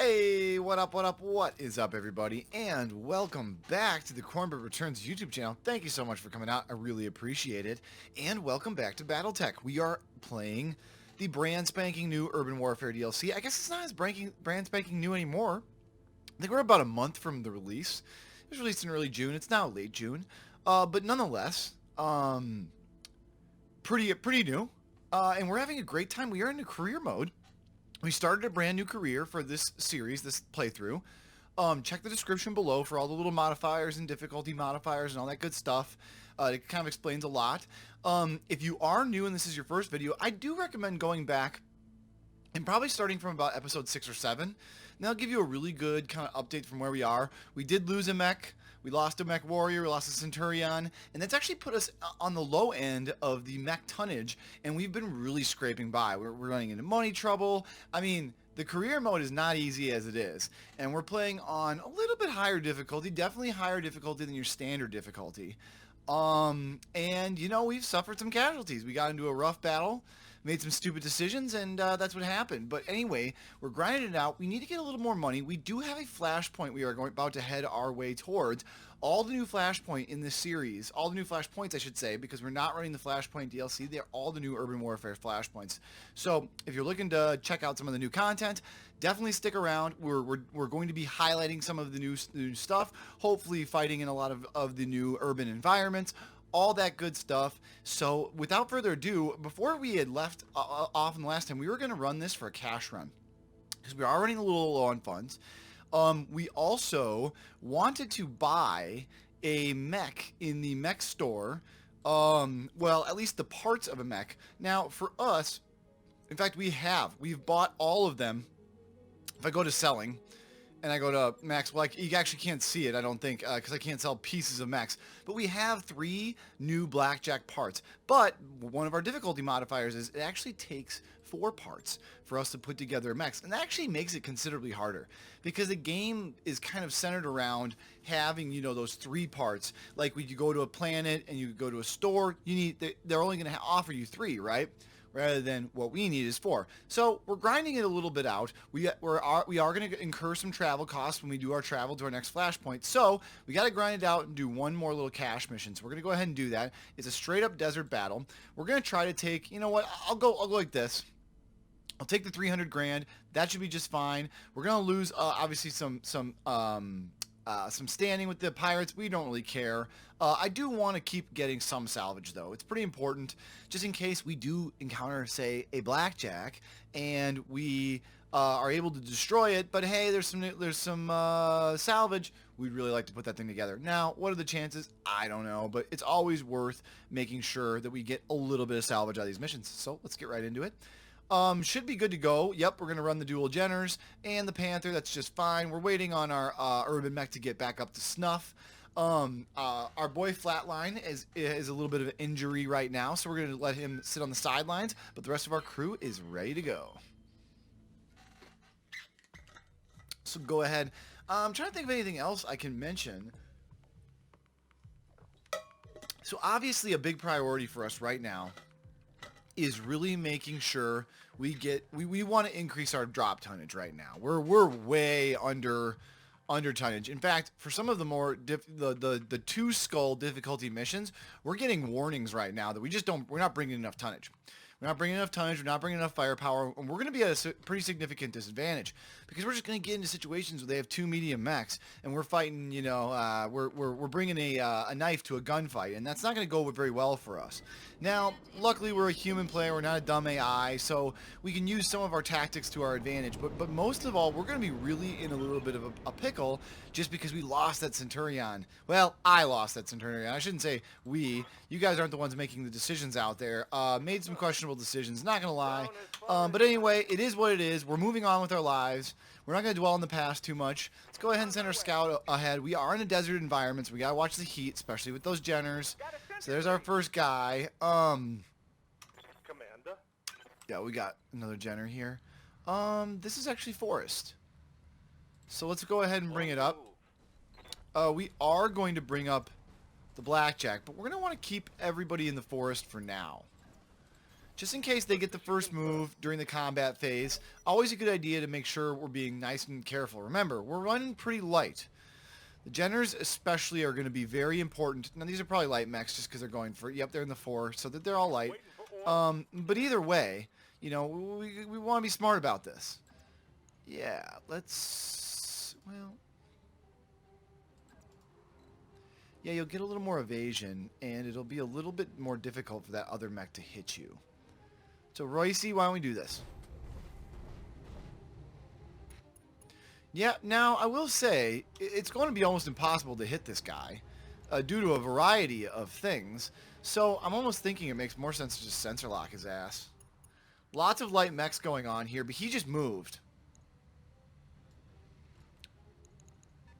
Hey, what up, what is up, everybody? And welcome back to the CornbreadReturns YouTube channel. Thank you so much for coming out. I really appreciate it. And welcome back to BattleTech. We are playing the brand spanking new Urban Warfare DLC. I guess it's not as brand spanking new anymore. I think we're about a month from the release. It was released in early June. It's now late June. But nonetheless, pretty new. And we're having a great time. We are in a career mode. We started a brand new career for this series, this playthrough. Check the description below for all the little modifiers and difficulty modifiers and all that good stuff. It kind of explains a lot. If you are new and this is your first video, I do recommend going back and probably starting from about episode 6 or 7. And that'll give you a really good kind of update from where we are. We did lose a mech. We lost a Mechwarrior, we lost a Centurion, and that's actually put us on the low end of the mech tonnage, and we've been really scraping by. We're running into money trouble. I mean, the career mode is not easy as it is, and we're playing on a little bit higher difficulty, definitely higher difficulty than your standard difficulty. And, you know, we've suffered some casualties. We got into a rough battle, made some stupid decisions, and that's what happened. But anyway, we're grinding it out. We need to get a little more money. We do have a flashpoint we are about to head our way towards. All the new flashpoint in this series, all the new flashpoints I should say, because we're not running the flashpoint DLC, they're all the new Urban Warfare flashpoints. So if you're looking to check out some of the new content, definitely stick around. We're going to be highlighting some of the new stuff, hopefully fighting in a lot of the new urban environments, all that good stuff. So without further ado, before we had left off in the last time, we were going to run this for a cash run because we are running a little low on funds. We also wanted to buy a mech in the mech store. Well, at least the parts of a mech. Now for us, in fact, we've bought all of them. If I go to selling, and I go to mechs, well, you actually can't see it, I don't think, because I can't sell pieces of mechs. But we have 3 new blackjack parts. But one of our difficulty modifiers is it actually takes 4 parts for us to put together mechs. And that actually makes it considerably harder, because the game is kind of centered around having, you know, those 3 parts. Like when you go to a planet and you go to a store, they're only going to offer you 3, right? Rather than what we need is 4. So we're grinding it a little bit out. We are going to incur some travel costs when we do our travel to our next flashpoint. So we got to grind it out and do one more little cash mission. So we're going to go ahead and do that. It's a straight up desert battle. We're going to try to take, you know what, I'll go like this. I'll take the 300 grand. That should be just fine. We're going to lose obviously some standing with the pirates. We don't really care. I do want to keep getting some salvage though. It's pretty important just in case we do encounter, say, a blackjack and we are able to destroy it, but hey, there's some salvage. We'd really like to put that thing together. Now, what are the chances? I don't know, but it's always worth making sure that we get a little bit of salvage out of these missions. So let's get right into it. Should be good to go. Yep, we're going to run the dual Jenners and the Panther. That's just fine. We're waiting on our Urban Mech to get back up to snuff. Our boy Flatline is a little bit of an injury right now, so we're going to let him sit on the sidelines, but the rest of our crew is ready to go. So go ahead. I'm trying to think of anything else I can mention. So obviously a big priority for us right now is really making sure we want to increase our drop tonnage right now. We're way under tonnage. In fact, for some of the more the 2 skull difficulty missions, we're getting warnings right now that we're not bringing enough tonnage. We're not bringing enough tonnage, we're not bringing enough firepower, and we're going to be at a pretty significant disadvantage because we're just going to get into situations where they have 2 medium mechs and we're fighting, you know, we're bringing a knife to a gunfight, and that's not going to go very well for us. Now, luckily we're a human player, we're not a dumb AI, so we can use some of our tactics to our advantage, but most of all, we're going to be really in a little bit of a pickle just because we lost that Centurion. Well, I lost that Centurion. I shouldn't say we. You guys aren't the ones making the decisions out there. Made some questionable decisions, not gonna lie. But anyway, it is what it is. We're moving on with our lives. We're not gonna dwell on the past too much. Let's go ahead and send our scout ahead. We are in a desert environment, so we gotta watch the heat, especially with those Jenners. So there's our first guy. Commander. Yeah, we got another Jenner here. This is actually Forest. So let's go ahead and bring it up. We are going to bring up the blackjack, but we're going to want to keep everybody in the forest for now. Just in case they get the first move during the combat phase, always a good idea to make sure we're being nice and careful. Remember, we're running pretty light. The Jenners especially are going to be very important. Now, these are probably light mechs just because they're going for, yep, they're in the 4, so that they're all light. But either way, you know, we want to be smart about this. Yeah, let's, well, yeah, you'll get a little more evasion, and it'll be a little bit more difficult for that other mech to hit you. So, Royce, why don't we do this? Yeah, now, I will say, it's going to be almost impossible to hit this guy due to a variety of things. So, I'm almost thinking it makes more sense to just sensor lock his ass. Lots of light mechs going on here, but he just moved.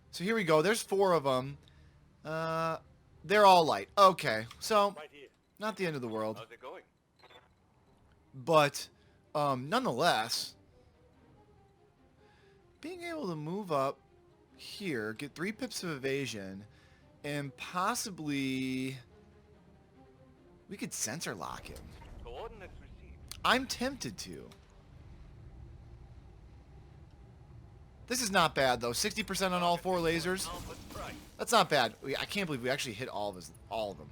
So, here we go. There's 4 of them. They're all light. Okay, so, not the end of the world. How's it going? But, nonetheless, being able to move up here, get 3 pips of evasion, and possibly we could sensor lock him. Coordinates received. I'm tempted to. This is not bad though. 60% on all 4 lasers. That's not bad. I can't believe we actually hit all of them.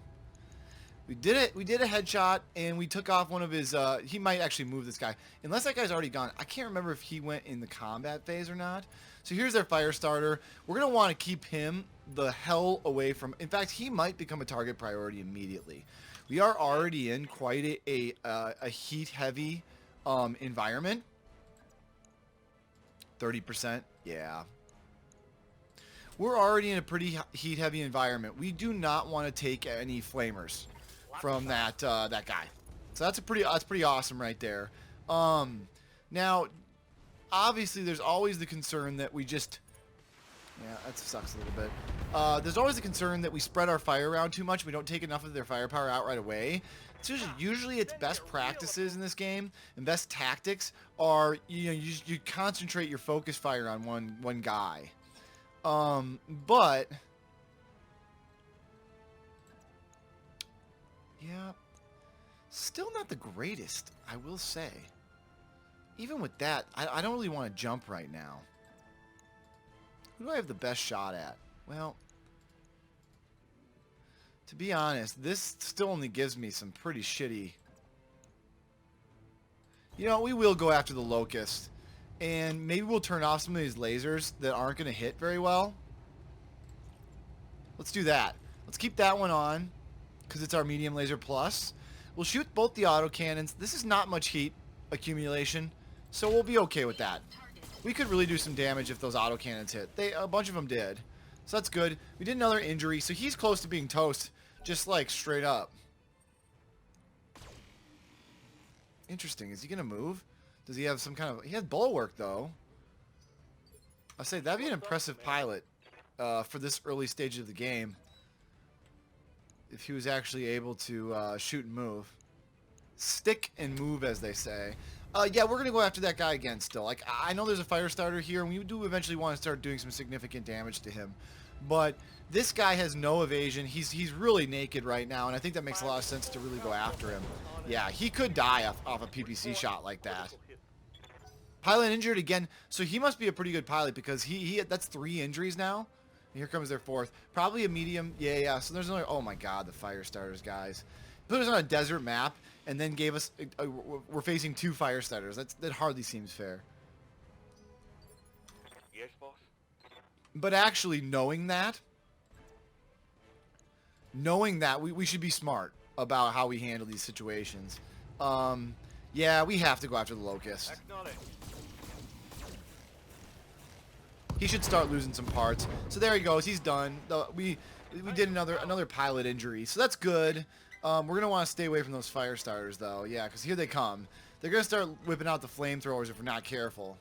We did it. We did a headshot, and we took off one of his, he might actually move this guy. Unless that guy's already gone. I can't remember if he went in the combat phase or not. So here's their fire starter. We're going to want to keep him the hell away from, in fact, he might become a target priority immediately. We are already in quite a heat-heavy environment. 30%, yeah. We're already in a pretty heat-heavy environment. We do not want to take any flamers from that that guy. So that's pretty awesome right there. Now, obviously, there's always the concern that we just, yeah, that sucks a little bit. There's always the concern that we spread our fire around too much. We don't take enough of their firepower out right away. So usually it's best practices in this game and best tactics are, you know, you concentrate your focus fire on one guy. But yeah, still not the greatest, I will say. Even with that, I don't really want to jump right now. Who do I have the best shot at? Well, to be honest, this still only gives me some pretty shitty... You know, we will go after the Locust. And maybe we'll turn off some of these lasers that aren't going to hit very well. Let's do that. Let's keep that one on, because it's our medium laser plus. We'll shoot both the autocannons. This is not much heat accumulation, so we'll be okay with that. We could really do some damage if those autocannons hit. A bunch of them did. So that's good. We did another injury, so he's close to being toast, just like straight up. Interesting. Is he going to move? Does he have some kind of... He has bulwark, though. I'll say that'd be an impressive pilot for this early stage of the game. If he was actually able to shoot and move. Stick and move, as they say. Yeah, we're going to go after that guy again still. Like, I know there's a fire starter here, and we do eventually want to start doing some significant damage to him. But this guy has no evasion. He's really naked right now, and I think that makes a lot of sense to really go after him. Yeah, he could die off a PPC shot like that. Pilot injured again, so he must be a pretty good pilot because that's 3 injuries now. And here comes their 4th. Probably a medium. Yeah. So there's another... Oh my god, the fire starters, guys. Put us on a desert map and then gave us... we're facing 2 fire starters. That hardly seems fair. Yes, boss. But actually knowing that, we should be smart about how we handle these situations. Yeah, we have to go after the Locust. Acknowledge. He should start losing some parts. So there he goes. He's done. We did another pilot injury, so that's good. We're gonna want to stay away from those fire starters, though. Yeah, because here they come. They're gonna start whipping out the flamethrowers if we're not careful.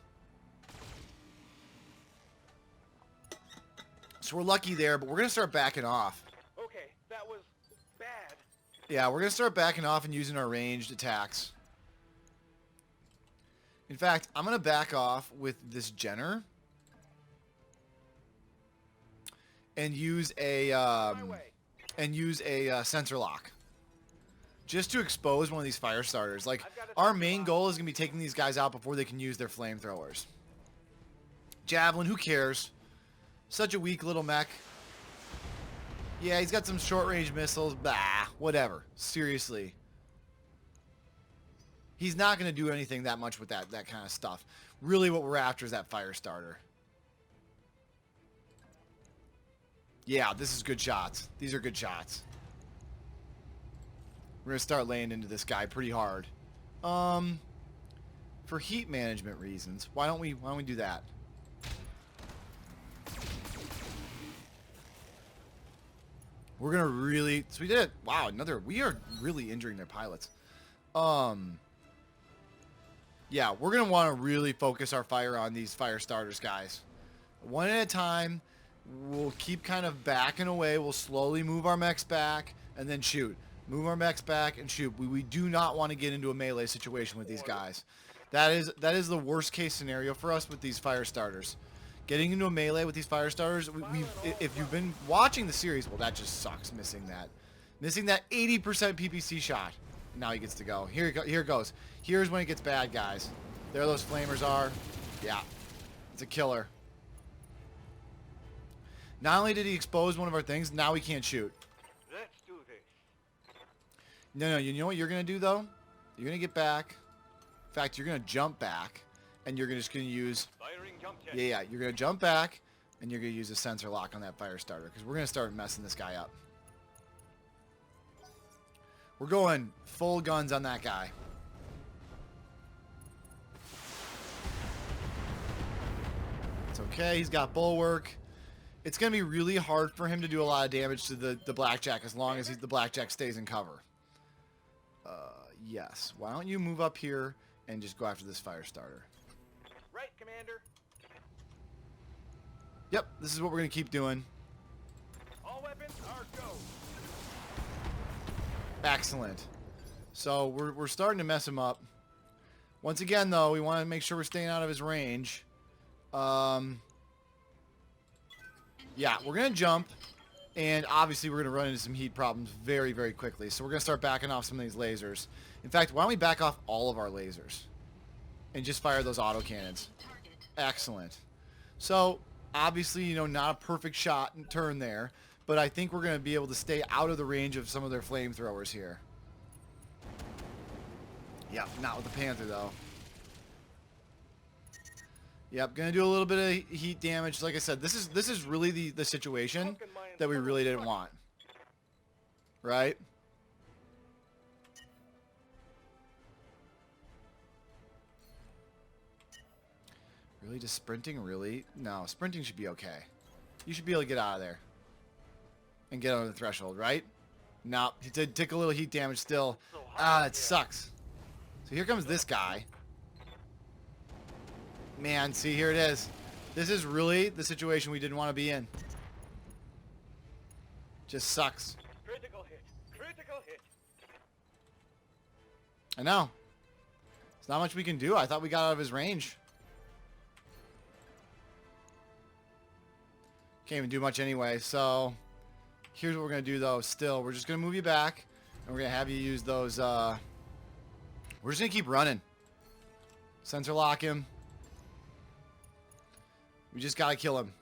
So we're lucky there, but we're gonna start backing off. Okay, that was bad. Yeah, we're gonna start backing off and using our ranged attacks. In fact, I'm gonna back off with this Jenner. And use a sensor lock, just to expose one of these fire starters. Like, our main goal is going to be taking these guys out before they can use their flamethrowers. Javelin, who cares? Such a weak little mech. Yeah, he's got some short-range missiles. Bah, whatever. Seriously. He's not going to do anything that much with that kind of stuff. Really what we're after is that fire starter. Yeah, this is good shots. These are good shots. We're going to start laying into this guy pretty hard. For heat management reasons, why don't we do that? We're going to really... So we did it. Wow, another... We are really injuring their pilots. Yeah, we're going to want to really focus our fire on these fire starters, guys. One at a time. We'll keep kind of backing away. We'll slowly move our mechs back and then shoot. Move our mechs back and shoot. We do not want to get into a melee situation with these guys. That is the worst case scenario for us with these fire starters. Getting into a melee with these fire starters, if you've been watching the series, well, that just sucks, missing that. Missing that 80% PPC shot. Now he gets to go. Here it goes. Here's when it gets bad, guys. There those flamers are. Yeah. It's a killer. Not only did he expose one of our things, now we can't shoot. Let's do this. No, you know what you're going to do, though? You're going to get back. In fact, you're going to jump back, and you're just going to use... Firing jump jet. Yeah, you're going to jump back, and you're going to use a sensor lock on that fire starter, because we're going to start messing this guy up. We're going full guns on that guy. It's okay, he's got bulwark. It's going to be really hard for him to do a lot of damage to the blackjack as long as the blackjack stays in cover. Yes. Why don't you move up here and just go after this fire starter? Right, Commander. Yep, this is what we're going to keep doing. All weapons are go. Excellent. So we're starting to mess him up. Once again, though, we want to make sure we're staying out of his range. Yeah, we're going to jump, and obviously we're going to run into some heat problems very, very quickly. So we're going to start backing off some of these lasers. In fact, why don't we back off all of our lasers and just fire those autocannons? Excellent. So, obviously, you know, not a perfect shot and turn there, but I think we're going to be able to stay out of the range of some of their flamethrowers here. Yep, not with the Panther, though. Yep, gonna do a little bit of heat damage. Like I said, this is really the situation that we really didn't want. Right? Really, just sprinting? Really? No, sprinting should be okay. You should be able to get out of there. And get over the threshold, right? No, he did take a little heat damage still. Ah, that sucks. So here comes this guy. Man, see, here it is. This is really the situation we didn't want to be in. Just sucks. Critical hit. Critical hit. I know. There's not much we can do. I thought we got out of his range. Can't even do much anyway, so... Here's what we're going to do, though, still. We're just going to move you back, and we're going to have you use those, We're just going to keep running. Sensor lock him. We just gotta kill him.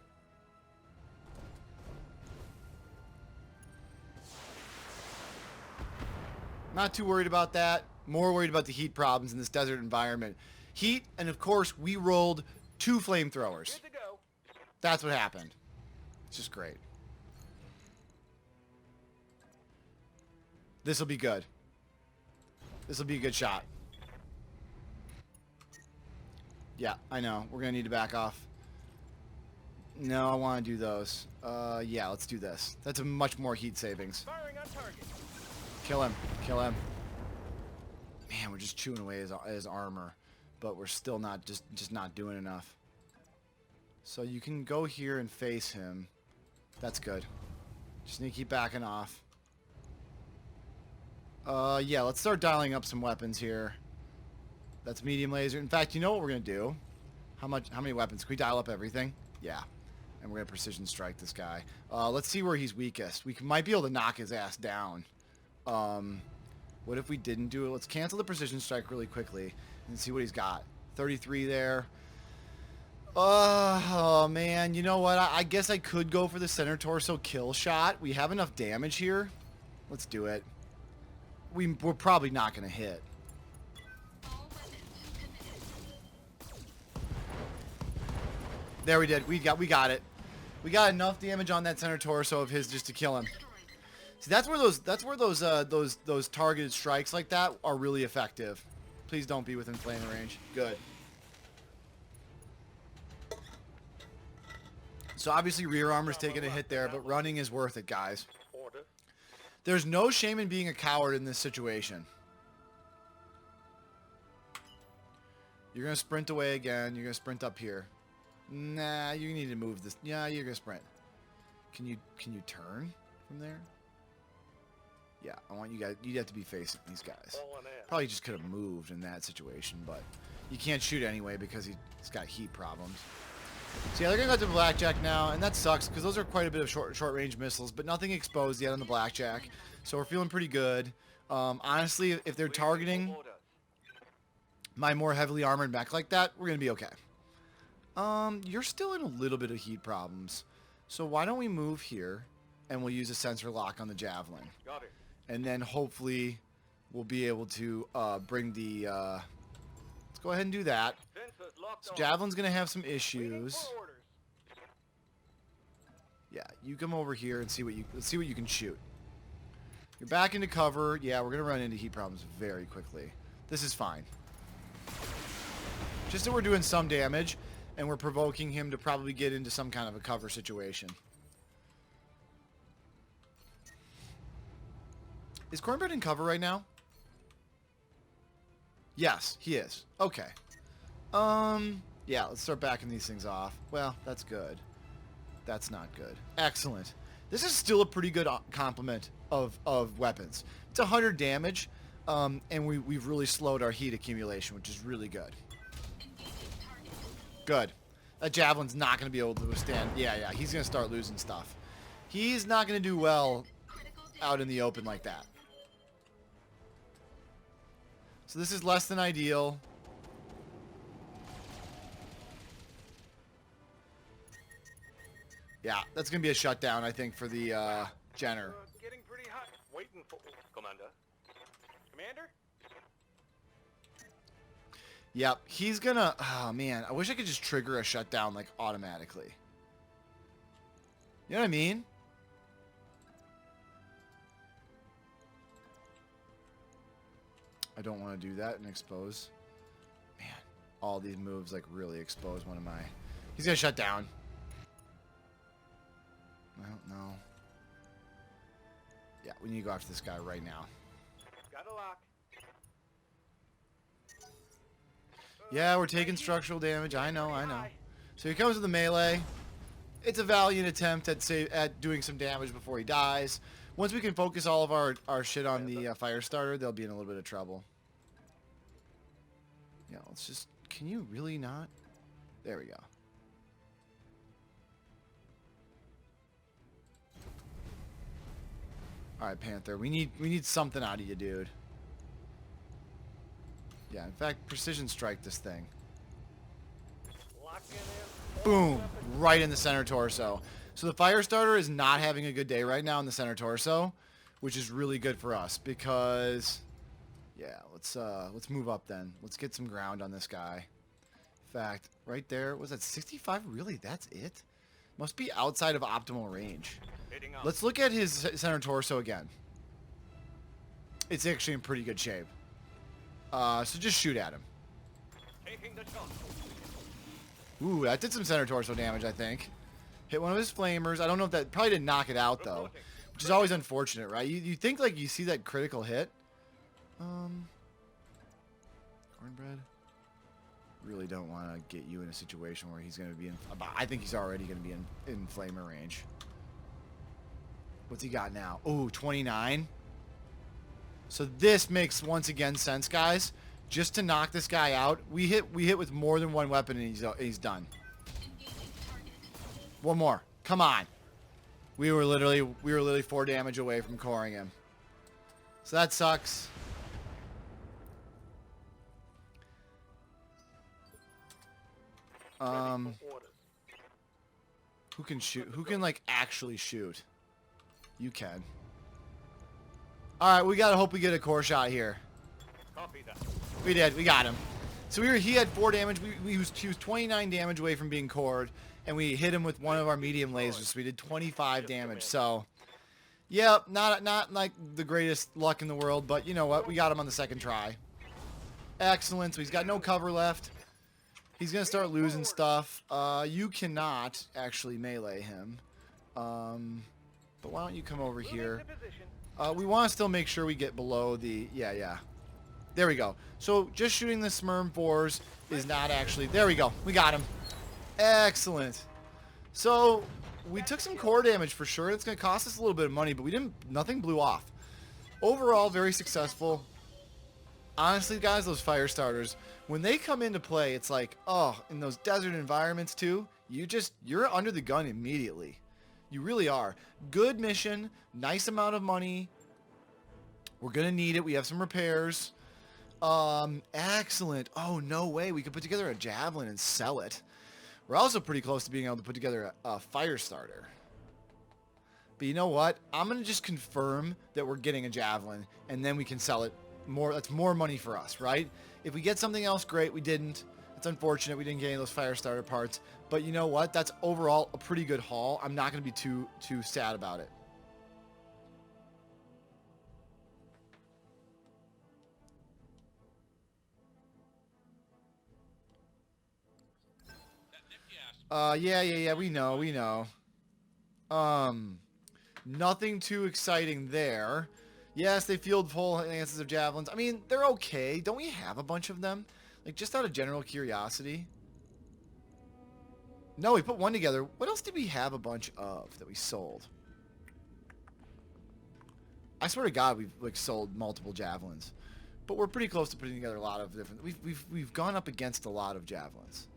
Not too worried about that. More worried about the heat problems in this desert environment. Heat, and of course, we rolled 2 flamethrowers. Good to go. That's what happened. It's just great. This will be good. This will be a good shot. Yeah, I know. We're gonna need to back off. No, I want to do those. Yeah, let's do this. That's a much more heat savings. Firing on target. Kill him. Kill him. Man, we're just chewing away his armor, but we're still not just not doing enough. So you can go here and face him. That's good. Just need to keep backing off. Yeah, let's start dialing up some weapons here. That's medium laser. In fact, you know what we're gonna do? How many weapons? Can we dial up everything? Yeah. And we're going to precision strike this guy. Let's see where he's weakest. We might be able to knock his ass down. What if we didn't do it? Let's cancel the precision strike really quickly and see what he's got. 33 there. Oh, man. You know what? I guess I could go for the center torso kill shot. We have enough damage here. Let's do it. We're probably not going to hit. There we did. We got it. We got enough damage on that center torso of his just to kill him. See, that's where those targeted strikes like that are really effective. Please don't be within flame range. Good. So obviously rear armor's taking a hit there, but running is worth it, guys. There's no shame in being a coward in this situation. You're gonna sprint away again. You're gonna sprint up here. Nah, you need to move this. Yeah, you're gonna sprint. Can you turn from there? Yeah, I want you guys. You'd have to be facing these guys. Probably just could have moved in that situation, but you can't shoot anyway because he's got heat problems. So yeah, they're gonna go to Blackjack now, and that sucks because those are quite a bit of short range missiles, but nothing exposed yet on the Blackjack, so we're feeling pretty good. Honestly, if they're targeting my more heavily armored mech like that, we're gonna be okay. You're still in a little bit of heat problems, so why don't we move here, and we'll use a sensor lock on the Javelin, and then hopefully we'll be able to bring the. Let's go ahead and do that. So Javelin's gonna have some issues. Yeah, you come over here and let's see what you can shoot. You're back into cover. Yeah, we're gonna run into heat problems very quickly. This is fine. Just that we're doing some damage, and we're provoking him to probably get into some kind of a cover situation. Is Cornbread in cover right now? Yes, he is. Okay. Yeah, let's start backing these things off. Well, that's good. That's not good. Excellent. This is still a pretty good complement of weapons. It's 100 damage, and we've really slowed our heat accumulation, which is really good. Good. That Javelin's not going to be able to withstand. Yeah, he's going to start losing stuff. He's not going to do well out in the open like that. So this is less than ideal. Yeah, that's going to be a shutdown, I think, for the Jenner. Getting pretty hot. Waiting for Commander. Commander? Yep, he's going to... Oh, man. I wish I could just trigger a shutdown, like, automatically. You know what I mean? I don't want to do that and expose. Man, all these moves, like, really expose one of my... He's going to shut down. I don't know. Yeah, we need to go after this guy right now. Got a lock. Yeah, we're taking structural damage. I know. So he comes with the melee. It's a valiant attempt at doing some damage before he dies. Once we can focus all of our shit on the fire starter, they'll be in a little bit of trouble. Yeah, let's just... Can you really not? There we go. Alright, Panther. We need something out of you, dude. Yeah, in fact, precision strike this thing. Boom! Right in the center torso. So the fire starter is not having a good day right now in the center torso, which is really good for us because... Yeah, let's move up then. Let's get some ground on this guy. In fact, right there, was that 65? Really? That's it? Must be outside of optimal range. Let's look at his center torso again. It's actually in pretty good shape. So just shoot at him. Ooh, that did some center torso damage, I think. Hit one of his flamers. I don't know if that... Probably didn't knock it out, though. Which is always unfortunate, right? You think, like, you see that critical hit. Cornbread. Really don't want to get you in a situation where he's going to be in... I think he's already going to be in flamer range. What's he got now? Ooh, 29. So this makes, once again, sense, guys. Just to knock this guy out, we hit with more than one weapon and he's done. One more. Come on. We were literally 4 damage away from coring him. So that sucks. Um, for orders. who can shoot? Who can, like, actually shoot? You can. Alright, we gotta hope we get a core shot here. Copy that. We did. We got him. So he had 4 damage. He was 29 damage away from being cored, and we hit him with one of our medium lasers. So we did 25 damage. So, yeah, not like the greatest luck in the world, but you know what? We got him on the second try. Excellent. So he's got no cover left. He's gonna start losing stuff. You cannot actually melee him. But why don't you come over here? We want to still make sure we get below the... Yeah. There we go. So just shooting the Smurm 4s is not actually... There we go. We got him. Excellent. So we took some core damage for sure. It's going to cost us a little bit of money, but we didn't... Nothing blew off. Overall, very successful. Honestly, guys, those fire starters, when they come into play, it's like, oh, in those desert environments too, you're under the gun immediately. You really are. Good mission, nice amount of money. We're going to need it. We have some repairs. Excellent. Oh, no way. We could put together a javelin and sell it. We're also pretty close to being able to put together a fire starter. But you know what? I'm going to just confirm that we're getting a javelin, and then we can sell it more. That's more money for us, right? If we get something else, great. We didn't. It's unfortunate we didn't get any of those fire starter parts. But you know what? That's overall a pretty good haul. I'm not going to be too sad about it. Yeah, we know. Nothing too exciting there. Yes, they field full lances of javelins. I mean, they're okay. Don't we have a bunch of them? Like, just out of general curiosity. No, we put one together. What else did we have a bunch of that we sold? I swear to God, we've like sold multiple javelins. But we're pretty close to putting together a lot of different... We've gone up against a lot of javelins.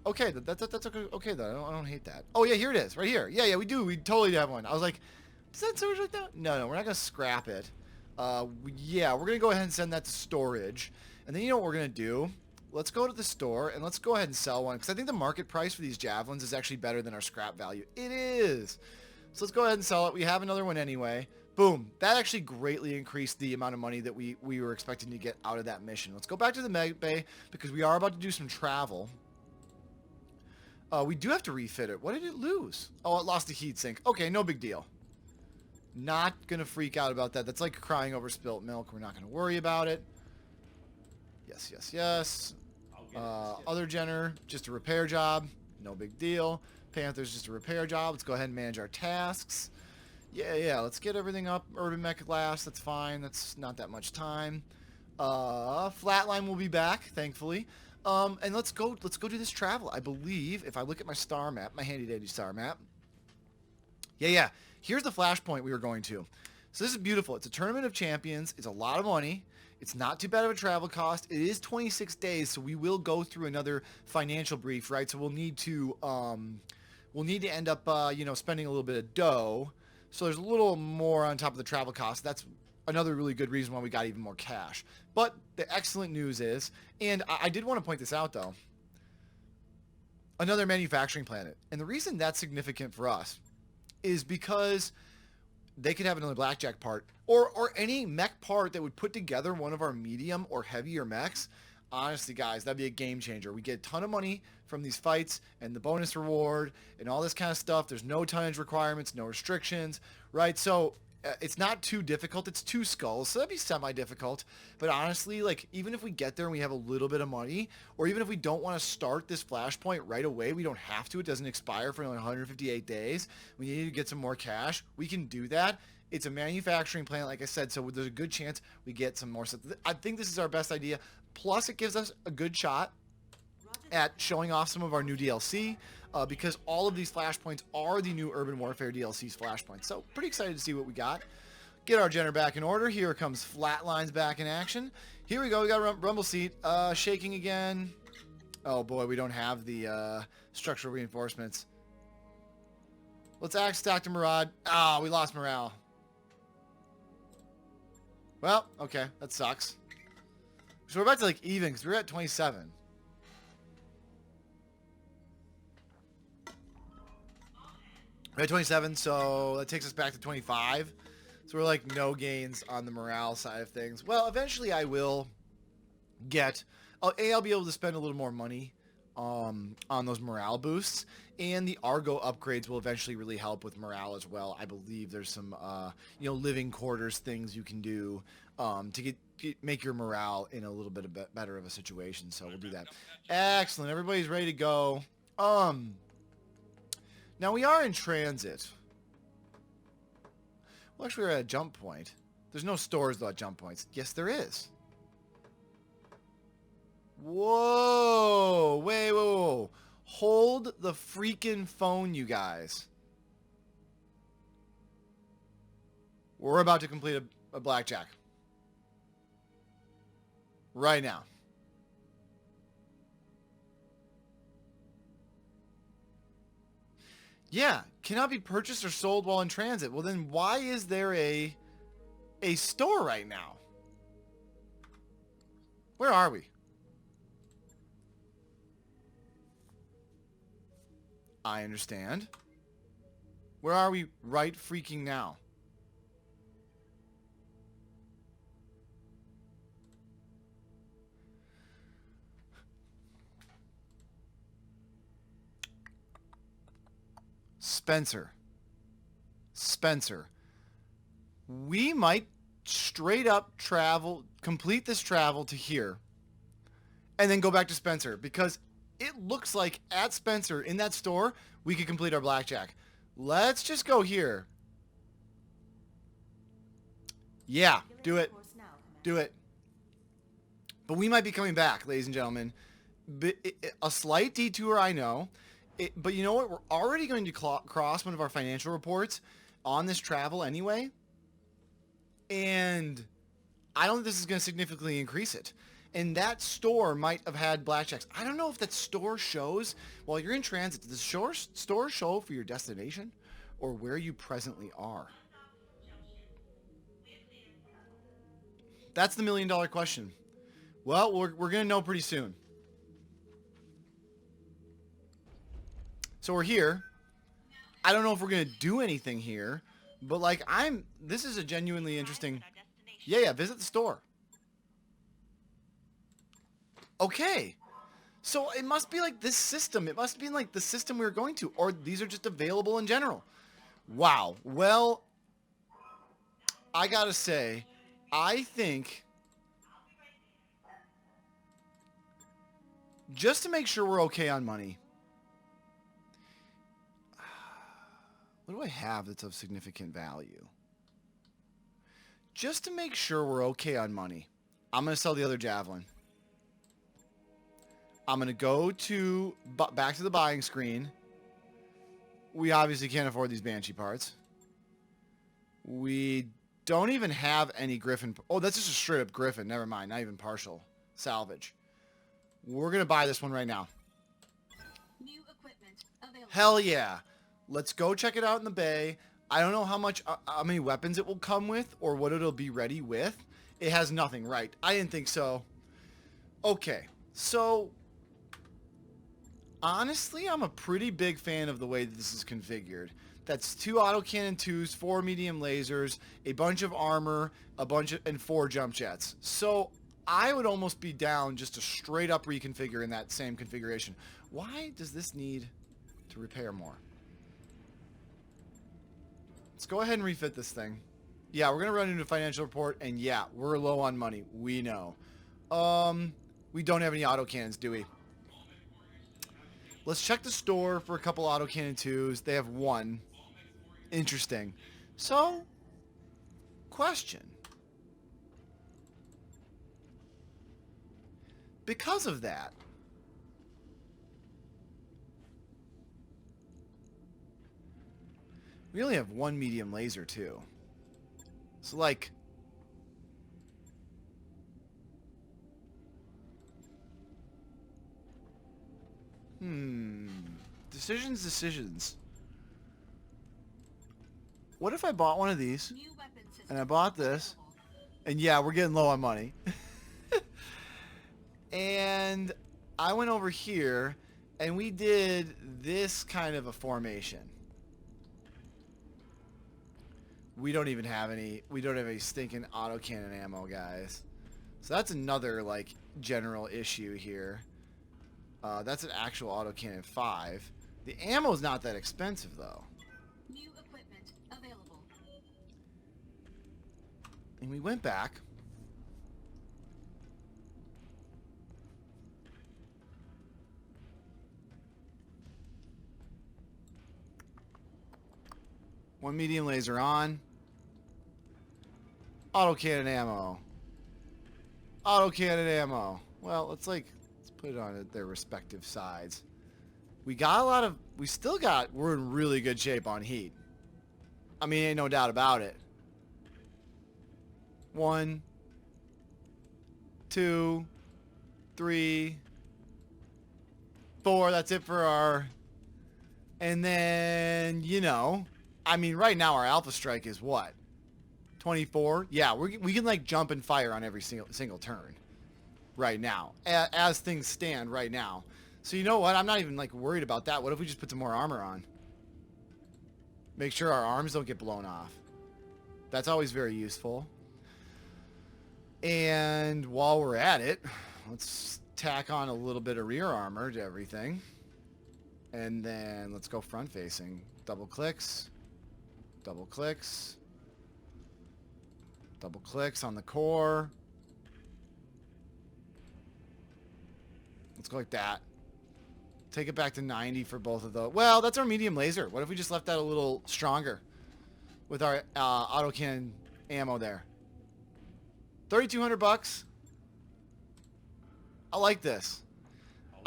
Okay, that's okay though. I don't hate that. Oh yeah, here it is, right here. Yeah, we do. We totally have one. I was like, is that storage like that? No, we're not gonna scrap it. Yeah, we're gonna go ahead and send that to storage, and then you know what we're gonna do? Let's go to the store and let's go ahead and sell one because I think the market price for these javelins is actually better than our scrap value. It is. So let's go ahead and sell it. We have another one anyway. Boom. That actually greatly increased the amount of money that we were expecting to get out of that mission. Let's go back to the Meg Bay because we are about to do some travel. We do have to refit it. What did it lose? Oh, it lost the heat sink. Okay, no big deal. Not going to freak out about that. That's like crying over spilt milk. We're not going to worry about it. Yes. Other Jenner, just a repair job. No big deal. Panther's just a repair job. Let's go ahead and manage our tasks. Yeah. Let's get everything up. Urban Mech glass. That's fine. That's not that much time. Flatline will be back, thankfully. And let's go do this travel. I believe if I look at my star map, my handy dandy star map. Yeah. Here's the flashpoint we were going to. So this is beautiful. It's a tournament of champions. It's a lot of money. It's not too bad of a travel cost. It is 26 days, so we will go through another financial brief, right? So we'll need to end up spending a little bit of dough. So there's a little more on top of the travel cost. That's another really good reason why we got even more cash. But the excellent news is, and I did want to point this out though, another manufacturing planet. And the reason that's significant for us is because they could have another blackjack part or any mech part that would put together one of our medium or heavier mechs. Honestly, guys, that'd be a game changer. We get a ton of money from these fights and the bonus reward and all this kind of stuff. There's no tonnage requirements, no restrictions, right? So it's not too difficult. It's 2 skulls, so that'd be semi-difficult. But honestly, like, even if we get there and we have a little bit of money, or even if we don't want to start this flashpoint right away, we don't have to. It doesn't expire for only 158 days. We need to get some more cash. We can do that. It's a manufacturing plant, like I said, so there's a good chance we get some more stuff. I think this is our best idea. Plus, it gives us a good shot at showing off some of our new DLC, because all of these flashpoints are the new Urban Warfare DLC's flashpoints. So pretty excited to see what we got. Get our Jenner back in order. Here comes Flatlines back in action. Here we go. We got Rumble Seat shaking again. Oh boy, we don't have the structural reinforcements. Let's axe stack to Murad. We lost morale. Well, okay, that sucks. So we're back to like even because we're at 27. We're at 27, so that takes us back to 25. So we're like no gains on the morale side of things. Well, eventually I will get... I'll be able to spend a little more money on those morale boosts. And the Argo upgrades will eventually really help with morale as well. I believe there's some, living quarters things you can do to make your morale in a little bit better of a situation. So we'll do that. Excellent. Everybody's ready to go. Now we are in transit. Well, actually, we're at a jump point. There's no stores, though, at jump points. Yes, there is. Whoa. Wait, whoa. Hold the freaking phone, you guys. We're about to complete a blackjack. Right now. Yeah, cannot be purchased or sold while in transit. Well, then why is there a store right now? Where are we? I understand. Where are we right freaking now? Spencer. We might straight up complete this travel to here, and then go back to Spencer, because it looks like at Spencer, in that store, we could complete our blackjack. Let's just go here. Yeah, do it. Do it. But we might be coming back, ladies and gentlemen. A slight detour, I know. But you know what? We're already going to cross one of our financial reports on this travel anyway. And I don't think this is going to significantly increase it. And that store might have had blackjacks. I don't know if that store shows, while you're in transit, does the store show for your destination or where you presently are? That's the million-dollar question. Well, we're going to know pretty soon. So we're here. I don't know if we're going to do anything here, but like this is a genuinely interesting... Yeah, visit the store. Okay. So it must be like this system. It must be like the system we were going to, or these are just available in general. Wow. Well, I gotta say, I think just to make sure we're okay on money, what do I have that's of significant value? Just to make sure we're okay on money, I'm going to sell the other javelin. I'm going to go back to the buying screen. We obviously can't afford these Banshee parts. We don't even have any Griffin. Oh, that's just a straight up Griffin. Never mind. Not even partial. Salvage. We're going to buy this one right now. New equipment available. Hell yeah. Let's go check it out in the bay. I don't know how many weapons it will come with or what it'll be ready with. It has nothing, right? I didn't think so. Okay. So, honestly, I'm a pretty big fan of the way that this is configured. That's 2 autocannon 2s, 4 medium lasers, a bunch of armor, and 4 jump jets. So I would almost be down just to straight up reconfigure in that same configuration. Why does this need to repair more? Let's go ahead and refit this thing. Yeah, we're going to run into a financial report, and yeah, we're low on money. We know. We don't have any autocannons, do we? Let's check the store for a couple autocannon 2s. They have 1. Interesting. So, question. Because of that, we only have 1 medium laser too. So like, decisions. What if I bought one of these and I bought this, and yeah, we're getting low on money. And I went over here and we did this kind of a formation. We don't even have any. We don't have any stinking autocannon ammo, guys. So that's another like general issue here. That's an actual autocannon 5. The ammo's not that expensive though. New equipment available. And we went back. One medium laser on. Autocannon ammo. Autocannon ammo. Well, let's put it on their respective sides. We got a lot of, we're in really good shape on heat. I mean, ain't no doubt about it. 1, 2, 3, 4. That's it for our, and then, you know, I mean, right now our alpha strike is what? 24? Yeah, we can like jump and fire on every single turn right now, as things stand right now. So you know what? I'm not even like worried about that. What if we just put some more armor on? Make sure our arms don't get blown off. That's always very useful. And while we're at it, let's tack on a little bit of rear armor to everything. And then let's go front facing. Double clicks. Double clicks. Double clicks on the core. Let's go like that. Take it back to 90 for both of those. Well, that's our medium laser. What if we just left that a little stronger with our autocannon ammo there? 3,200 bucks. I like this.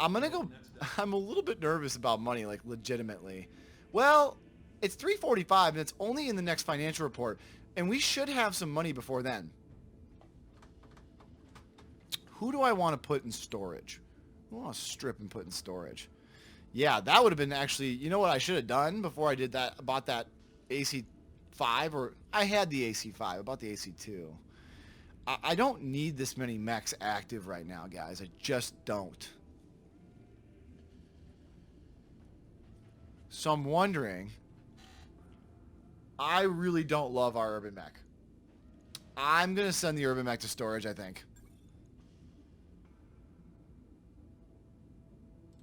I'm gonna go. I'm a little bit nervous about money, like legitimately. Well, it's 345 and it's only in the next financial report, and we should have some money before then. Who do I want to put in storage? I want to strip and put in storage. Yeah, that would have been actually, you know what I should have done before I did that, bought that AC5, or I had the AC5, I bought the AC2. I don't need this many mechs active right now, guys. I just don't. So I'm wondering, I really don't love our urban mech. I'm going to send the urban mech to storage, I think.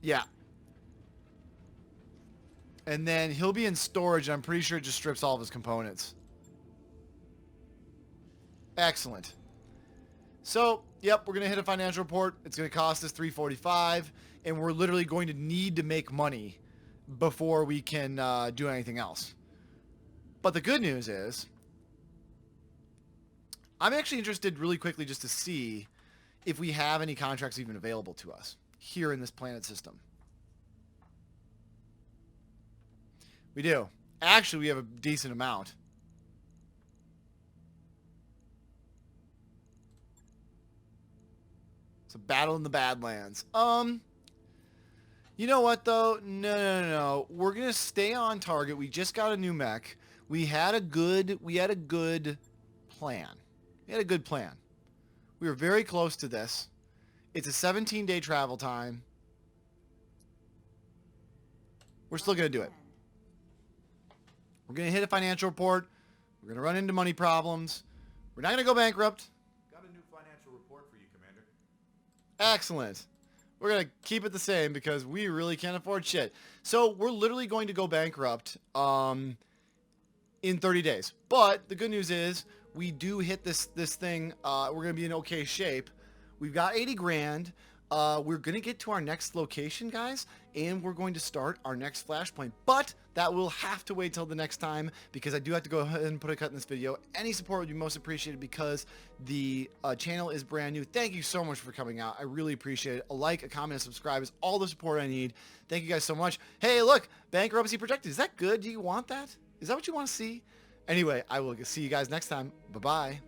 Yeah. And then he'll be in storage, and I'm pretty sure it just strips all of his components. Excellent. So, yep, we're going to hit a financial report. It's going to cost us $345, and we're literally going to need to make money before we can do anything else. But the good news is, I'm actually interested really quickly just to see if we have any contracts even available to us here in this planet system. We do. Actually, we have a decent amount. It's a battle in the Badlands. You know what though? No. We're gonna stay on target. We just got a new mech. We had a good plan. We had a good plan. We were very close to this. It's a 17-day travel time. We're still gonna do it. We're going to hit a financial report. We're going to run into money problems. We're not going to go bankrupt. Got a new financial report for you, Commander. Excellent. We're going to keep it the same because we really can't afford shit. So we're literally going to go bankrupt in 30 days. But the good news is we do hit this thing. We're going to be in okay shape. We've got 80 grand. We're going to get to our next location, guys, and we're going to start our next flashpoint. But that will have to wait till the next time because I do have to go ahead and put a cut in this video. Any support would be most appreciated because the channel is brand new. Thank you so much for coming out. I really appreciate it. A like, a comment, and subscribe is all the support I need. Thank you guys so much. Hey, look, bankruptcy projected. Is that good? Do you want that? Is that what you want to see? Anyway, I will see you guys next time. Bye-bye.